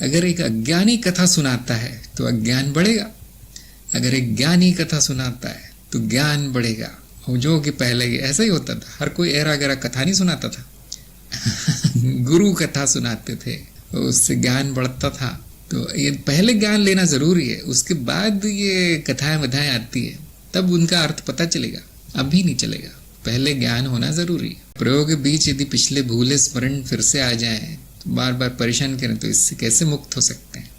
अगर एक अज्ञानी कथा सुनाता है तो अज्ञान बढ़ेगा, अगर एक ज्ञानी कथा सुनाता है तो ज्ञान बढ़ेगा। और जो कि पहले ऐसा ही होता था, हर कोई ऐरा गैरा कथा नहीं सुनाता था गुरु कथा सुनाते थे, उससे ज्ञान बढ़ता था। तो ये पहले ज्ञान लेना जरूरी है, उसके बाद ये कथाएं वधाएं आती है, तब उनका अर्थ पता चलेगा, अभी नहीं चलेगा। पहले ज्ञान होना जरूरी है। प्रयोग के बीच यदि पिछले भूले स्मरण फिर से आ जाए तो बार बार परेशान करें तो इससे कैसे मुक्त हो सकते हैं?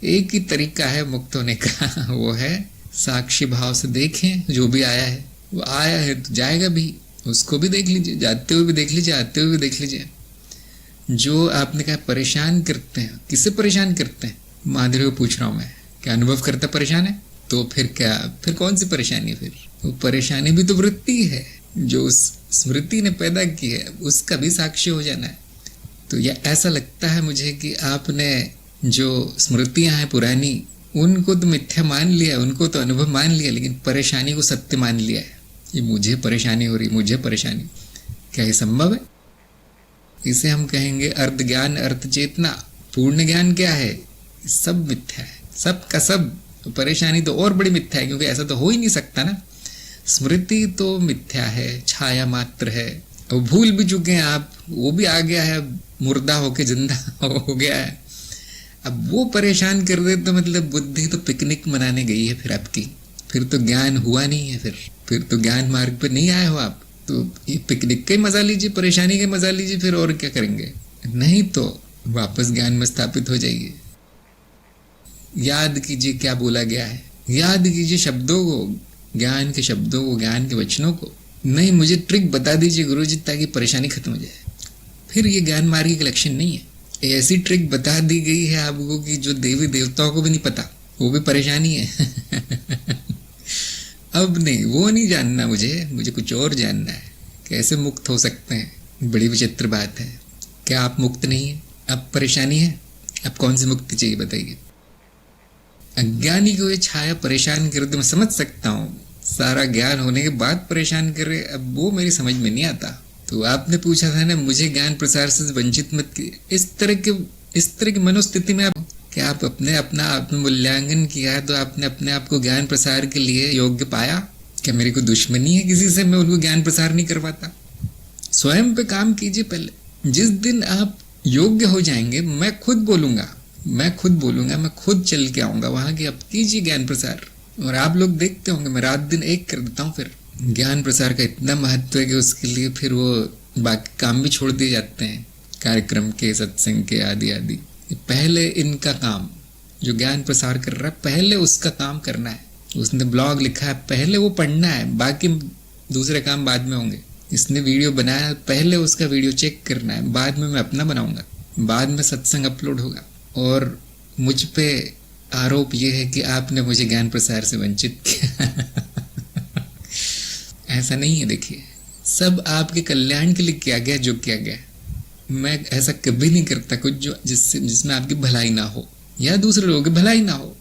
एक ही तरीका है मुक्त होने का, वो है साक्षी भाव से देखें। जो भी आया है वो आया है तो जाएगा भी, उसको भी देख लीजिए, जाते हुए भी देख लीजिए, आते हुए भी देख लीजिए। जो आपने कहा परेशान करते हैं, किससे परेशान करते हैं? माधुरी को पूछ रहा हूं मैं, क्या अनुभव करता परेशान है? तो फिर क्या, फिर कौन सी परेशानी? फिर वो परेशानी भी तो वृत्ति है जो उस स्मृति ने पैदा की है, उसका भी साक्षी हो जाना है। तो यह ऐसा लगता है मुझे कि आपने जो स्मृतियां हैं पुरानी, उनको तो मिथ्या मान लिया, उनको तो अनुभव मान लिया, लेकिन परेशानी को सत्य मान लिया है। ये मुझे परेशानी हो रही, मुझे परेशानी, क्या ये संभव है? इसे हम कहेंगे अर्ध ज्ञान अर्थ चेतना। पूर्ण ज्ञान क्या है? सब मिथ्या है, सब का सब। परेशानी तो और बड़ी मिथ्या है, क्योंकि ऐसा तो हो ही नहीं सकता ना। स्मृति तो मिथ्या है, छाया मात्र है। और भूल भी चुके हैं आप, वो भी आ गया है, मुर्दा होके जिंदा हो गया है। अब वो परेशान कर दे तो मतलब बुद्धि तो पिकनिक मनाने गई है फिर आपकी, फिर तो ज्ञान हुआ नहीं है, फिर तो ज्ञान मार्ग पर नहीं आए हो आप। तो ये पिकनिक का ही मजा लीजिए, परेशानी का मजा लीजिए, फिर और क्या करेंगे? नहीं तो वापस ज्ञान में स्थापित हो जाइए। याद कीजिए क्या बोला गया है, याद कीजिए शब्दों को, ज्ञान के शब्दों को, ज्ञान के वचनों को। नहीं, मुझे ट्रिक बता दीजिए गुरुजी ताकि परेशानी खत्म हो जाए। फिर ये ज्ञान मार्ग के लक्षण नहीं है। ऐसी ट्रिक बता दी गई है आपको कि जो देवी देवताओं को भी नहीं पता, वो भी परेशानी है अब नहीं, वो नहीं जानना मुझे कुछ और जानना है। कैसे मुक्त हो सकते हैं? बड़ी विचित्र बात है। क्या आप मुक्त नहीं है? अब परेशानी है? अब कौन सी मुक्ति चाहिए बताइए? अज्ञानी को ये छाया परेशान कर दे, मैं समझ सकता हूँ, सारा ज्ञान होने के बाद परेशान कर रहे, अब वो मेरी समझ में नहीं आता। तो आपने पूछा था ना, मुझे ज्ञान प्रसार से वंचित मत कीजिए। इस तरह की मनोस्थिति में आप क्या आप अपना आत्ममूल्यांकन किया है तो आपने अपने आप को ज्ञान प्रसार के लिए योग्य पाया? क्या मेरी कोई दुश्मनी है किसी से, मैं उनको ज्ञान प्रसार नहीं करवाता? स्वयं पे काम कीजिए पहले। जिस दिन आप योग्य हो जाएंगे, मैं खुद बोलूंगा, मैं खुद चल के आऊंगा वहां की, अब कीजिए ज्ञान प्रसार। और आप लोग देखते होंगे मैं रात दिन एक कर देता हूँ। फिर ज्ञान प्रसार का इतना महत्व है कि उसके लिए फिर वो बाकी काम भी छोड़ दिए जाते हैं, कार्यक्रम के, सत्संग के, आदि आदि। पहले इनका काम, जो ज्ञान प्रसार कर रहा है, पहले उसका काम करना है। उसने ब्लॉग लिखा है, पहले वो पढ़ना है, बाकी दूसरे काम बाद में होंगे। इसने वीडियो बनाया, पहले उसका वीडियो चेक करना है, बाद में मैं अपना बनाऊंगा, बाद में सत्संग अपलोड होगा। और मुझ पे आरोप ये है कि आपने मुझे ज्ञान प्रसार से वंचित किया ऐसा नहीं है। देखिए, सब आपके कल्याण के लिए किया गया जो किया गया। मैं ऐसा कभी नहीं करता कुछ जिसमें आपकी भलाई ना हो या दूसरे लोगों की भलाई ना हो।